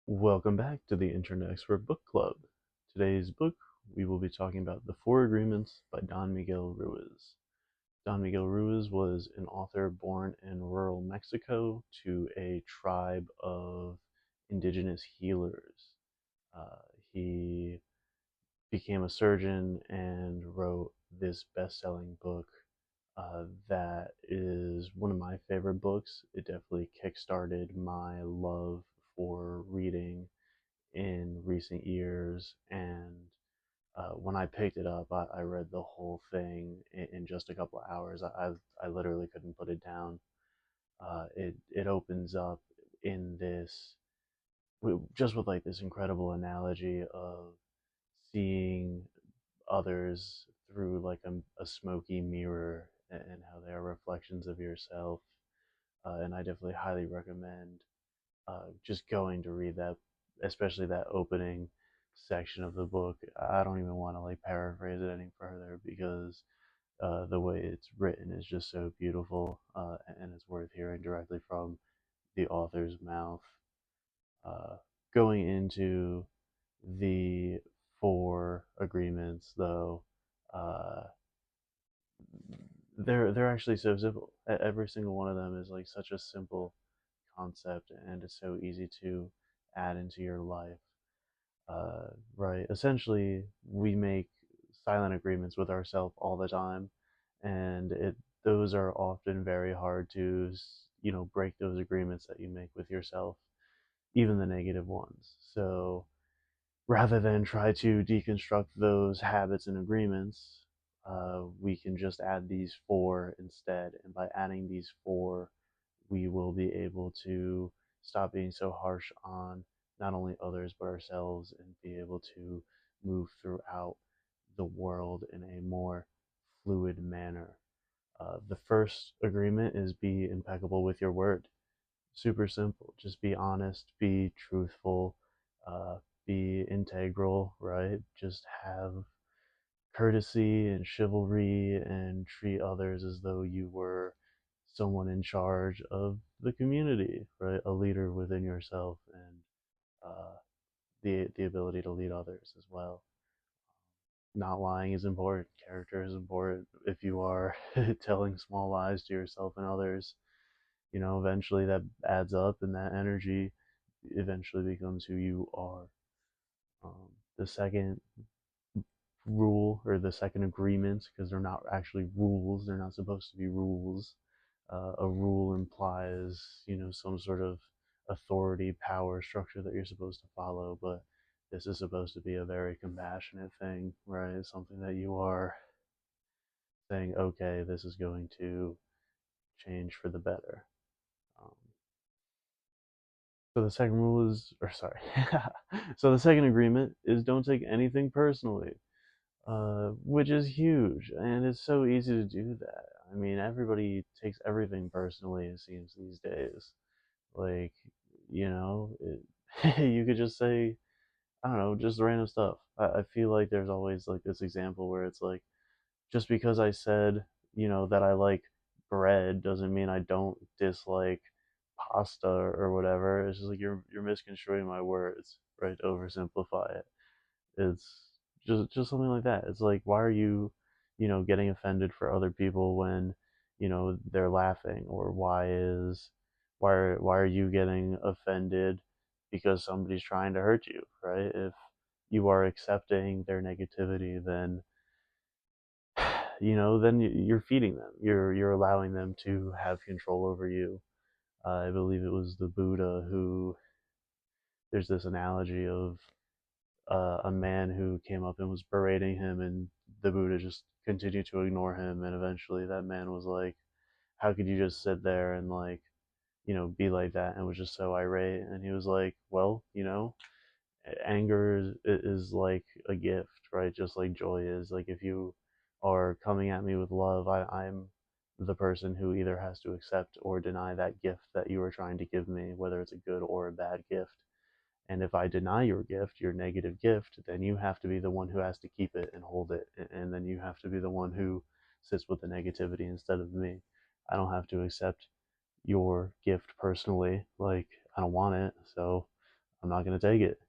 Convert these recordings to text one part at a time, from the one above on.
Welcome back to the Internet Expert Book Club. Today's book, we will be talking about The Four Agreements by Don Miguel Ruiz. Don Miguel Ruiz was an author born in rural Mexico to a tribe of indigenous healers. Uh, he became a surgeon and wrote this best-selling book that is one of my favorite books. It definitely kickstarted my love for reading in recent years, and when I picked it up, I read the whole thing in just a couple of hours. I literally couldn't put it down. It opens up in this just with like this incredible analogy of seeing others through like a smoky mirror and how they are reflections of yourself. And I definitely highly recommend just going to read that, especially that opening section of the book. I don't even want to like paraphrase it any further because the way it's written is just so beautiful, and it's worth hearing directly from the author's mouth. Uh, Going into the four agreements, though, uh, they're actually so simple. Every single one of them is like such a simple concept, and it's so easy to add into your life. Uh, right? Essentially, we make silent agreements with ourselves all the time, and it those are often very hard to break those agreements that you make with yourself, even the negative ones. So rather than try to deconstruct those habits and agreements, we can just add these four instead. And by adding these four, we will be able to stop being so harsh on not only others but ourselves and be able to move throughout the world in a more fluid manner. The first agreement is be impeccable with your word. Super simple. Just be honest, be truthful, uh, be integral, right? Just have courtesy and chivalry and treat others as though you were someone in charge of the community, right? A leader within yourself, and the ability to lead others as well. Not lying is important. Character is important. If you are telling small lies to yourself and others, eventually that adds up, and that energy eventually becomes who you are. The second rule, or the second agreement, because they're not actually rules, they're not supposed to be rules. A rule implies, some sort of authority, power structure that you're supposed to follow, but this is supposed to be a very compassionate thing, right? It's something that you are saying, okay, this is going to change for the better. Um, so the second rule is, or sorry, so the second agreement is don't take anything personally, which is huge, and it's so easy to do that. I mean, everybody takes everything personally, it seems, these days. Like, you could just say, I don't know, just random stuff. I feel like there's always like this example where it's like, just because I said, that I like bread doesn't mean I don't dislike pasta or whatever. It's just like you're misconstruing my words, right? To oversimplify it. It's just something like that. It's like, why are you, getting offended for other people when, they're laughing? Or why are you getting offended because somebody's trying to hurt you, right? If you are accepting their negativity, then then you're feeding them. You're allowing them to have control over you. I believe it was the Buddha who, there's this analogy of a man who came up and was berating him, and the Buddha just continued to ignore him. And eventually, that man was like, "How could you just sit there and like, be like that?" And was just so irate. And he was like, "Well, anger is like a gift, right? Just like joy is. Like if you are coming at me with love, I'm the person who either has to accept or deny that gift that you are trying to give me, whether it's a good or a bad gift. And if I deny your gift, your negative gift, then you have to be the one who has to keep it and hold it. And then you have to be the one who sits with the negativity instead of me. I don't have to accept your gift personally. Like, I don't want it. So I'm not gonna take it,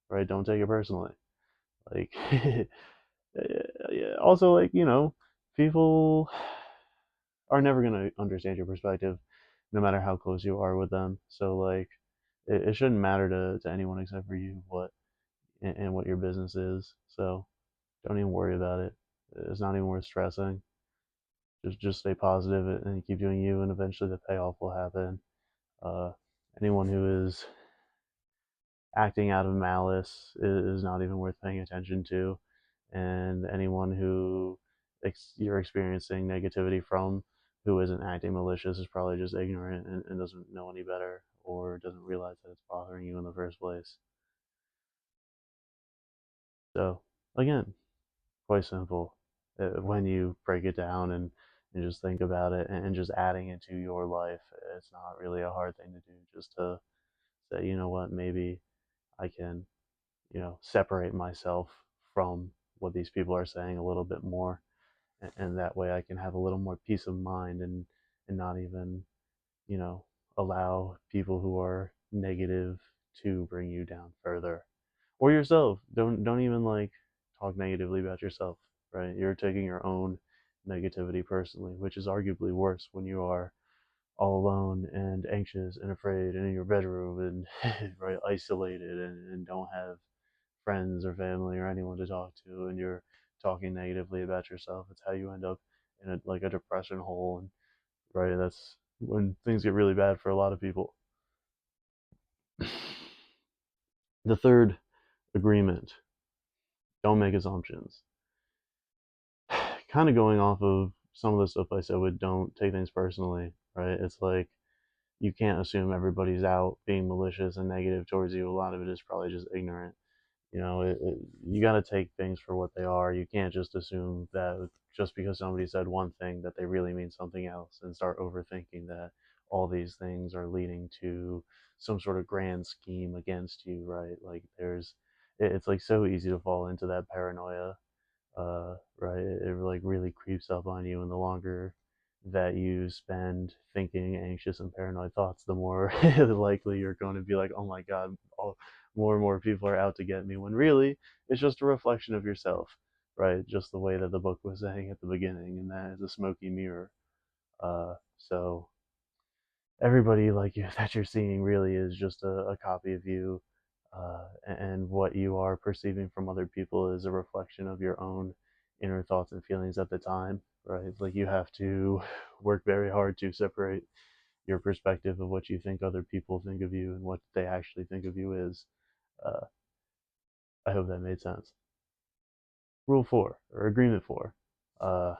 right? Don't take it personally. Like, yeah, also, like, people are never gonna understand your perspective, no matter how close you are with them. So like, it shouldn't matter to anyone except for you what and what your business is. So don't even worry about it. It's not even worth stressing. Just stay positive and keep doing you, and eventually the payoff will happen. Uh, Anyone who is acting out of malice is not even worth paying attention to, and anyone who you're experiencing negativity from who isn't acting malicious is probably just ignorant and doesn't know any better or doesn't realize that it's bothering you in the first place. So again, quite simple when you break it down and just think about it and just adding it to your life. It's not really a hard thing to do, just to say, you know what, maybe I can, separate myself from what these people are saying a little bit more, and that way I can have a little more peace of mind and not even, you know, allow people who are negative to bring you down further. Or yourself. Don't even like talk negatively about yourself, right? You're taking your own negativity personally, which is arguably worse when you are all alone and anxious and afraid and in your bedroom and right isolated and don't have friends or family or anyone to talk to, and you're talking negatively about yourself. It's how you end up in a depression hole, and right, that's when things get really bad for a lot of people. The third agreement: don't make assumptions. Kind of going off of some of the stuff I said with don't take things personally, right? It's like you can't assume everybody's out being malicious and negative towards you. A lot of it is probably just ignorant. You got to take things for what they are. You can't just assume that just because somebody said one thing that they really mean something else and start overthinking that all these things are leading to some sort of grand scheme against you, right? Like it's like so easy to fall into that paranoia, right? It like really creeps up on you, and the longer that you spend thinking anxious and paranoid thoughts, the more likely you're going to be like, oh my god, more and more people are out to get me. When really, it's just a reflection of yourself, right? Just the way that the book was saying at the beginning, and that is a smoky mirror. So everybody like you that you're seeing really is just a copy of you, and what you are perceiving from other people is a reflection of your own inner thoughts and feelings at the time, right? Like you have to work very hard to separate your perspective of what you think other people think of you and what they actually think of you is. uh, I hope that made sense. Rule 4, or agreement 4: uh,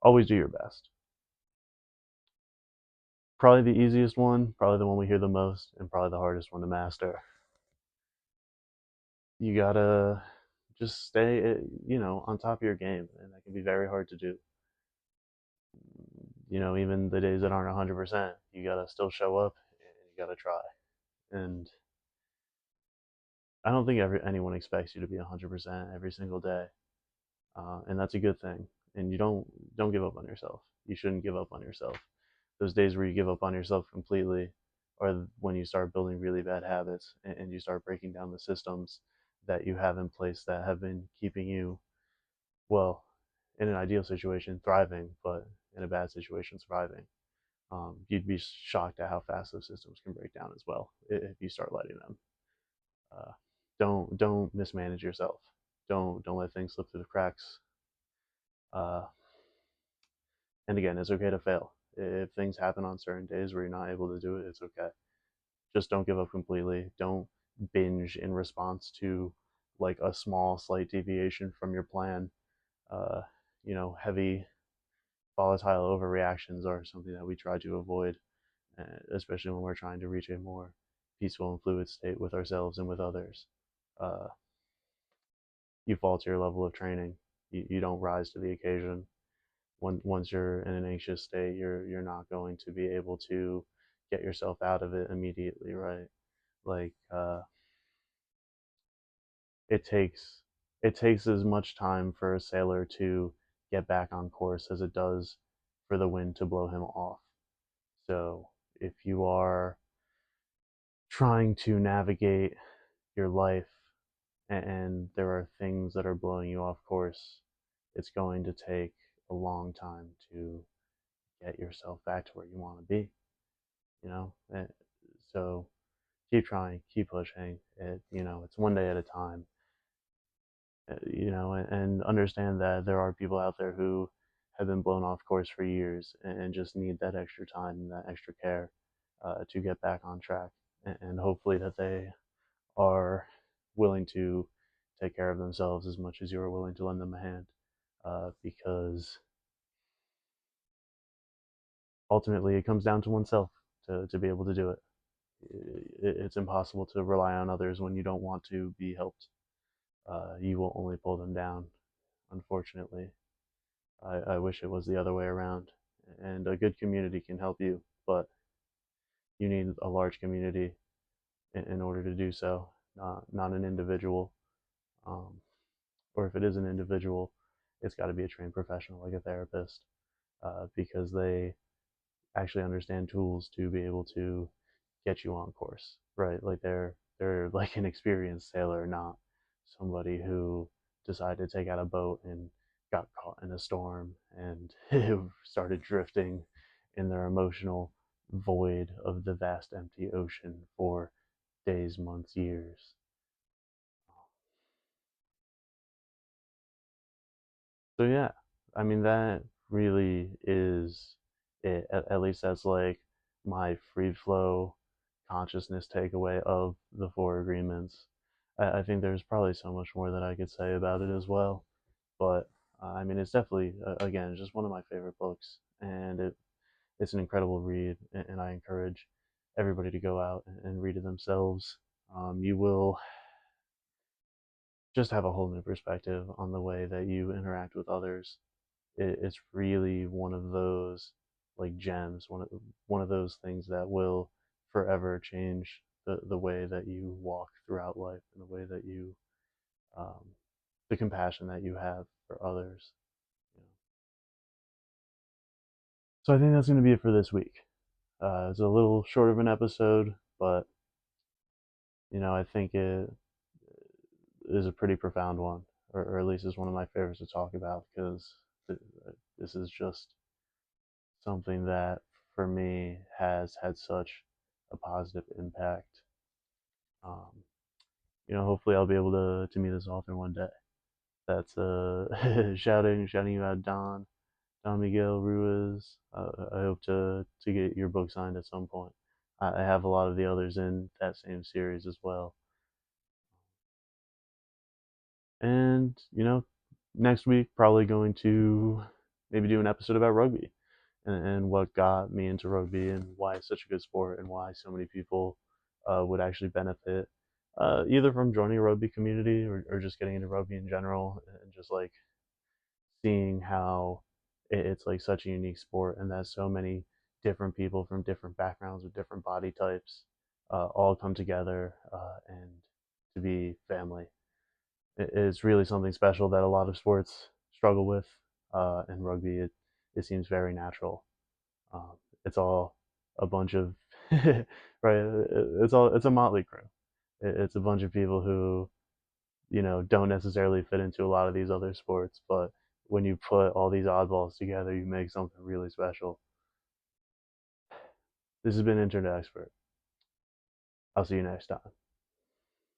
always do your best. Probably the easiest one, probably the one we hear the most, and probably the hardest one to master. You gotta just stay, on top of your game, and that can be very hard to do. Even the days that aren't 100%, you gotta still show up and you gotta try. And I don't think anyone expects you to be 100% every single day, and that's a good thing. And you don't give up on yourself. You shouldn't give up on yourself. Those days where you give up on yourself completely are when you start building really bad habits and you start breaking down the systems that you have in place that have been keeping you, well, in an ideal situation, thriving, but in a bad situation, surviving. You'd be shocked at how fast those systems can break down as well if you start letting them. Uh, don't mismanage yourself. Don't let things slip through the cracks. Uh, and again, it's okay to fail. If things happen on certain days where you're not able to do it, it's okay. Just don't give up completely. Don't binge in response to like a small, slight deviation from your plan. Uh, heavy volatile overreactions are something that we try to avoid, especially when we're trying to reach a more peaceful and fluid state with ourselves and with others. Uh, you fall to your level of training. You don't rise to the occasion. Once you're in an anxious state, you're not going to be able to get yourself out of it immediately, right? Like it takes it takes as much time for a sailor to get back on course as it does for the wind to blow him off. So if you are trying to navigate your life and there are things that are blowing you off course, it's going to take a long time to get yourself back to where you want to be, you know? So keep trying, keep pushing. It's one day at a time, and understand that there are people out there who have been blown off course for years and just need that extra time and that extra care to get back on track. And hopefully that they are willing to take care of themselves as much as you are willing to lend them a hand, because ultimately it comes down to oneself to be able to do it. It's impossible to rely on others when you don't want to be helped. You will only pull them down, unfortunately. I wish it was the other way around. And a good community can help you, but you need a large community in order to do so, not an individual. Um, or if it is an individual, it's got to be a trained professional like a therapist, because they actually understand tools to be able to get you on course, right? Like they're like an experienced sailor, not somebody who decided to take out a boat and got caught in a storm and started drifting in their emotional void of the vast empty ocean for days, months, years. So yeah, I mean that really is it. At least that's like my free flow consciousness takeaway of the four agreements. I think there's probably so much more that I could say about it as well, but I mean it's definitely again just one of my favorite books, and it's an incredible read, and I encourage everybody to go out and read it themselves. You will just have a whole new perspective on the way that you interact with others. It's really one of those like gems, one of those things that will forever change the way that you walk throughout life and the way that you um, the compassion that you have for others. You know. So I think that's going to be it for this week. It's a little short of an episode, but I think it is a pretty profound one, or at least is one of my favorites to talk about because this is just something that for me has had such a positive impact. Um, hopefully I'll be able to meet this author one day. That's shouting you out, Don Miguel Ruiz. I hope to get your book signed at some point. I have a lot of the others in that same series as well. And next week probably going to maybe do an episode about rugby and what got me into rugby and why it's such a good sport and why so many people would actually benefit either from joining a rugby community or just getting into rugby in general and just like seeing how it's like such a unique sport and that so many different people from different backgrounds with different body types all come together and to be family. It's really something special that a lot of sports struggle with. And rugby, it seems very natural. Um, it's all a bunch of right. It's a motley crew. It's a bunch of people who don't necessarily fit into a lot of these other sports, but when you put all these oddballs together, you make something really special. This has been Internet Expert. I'll see you next time.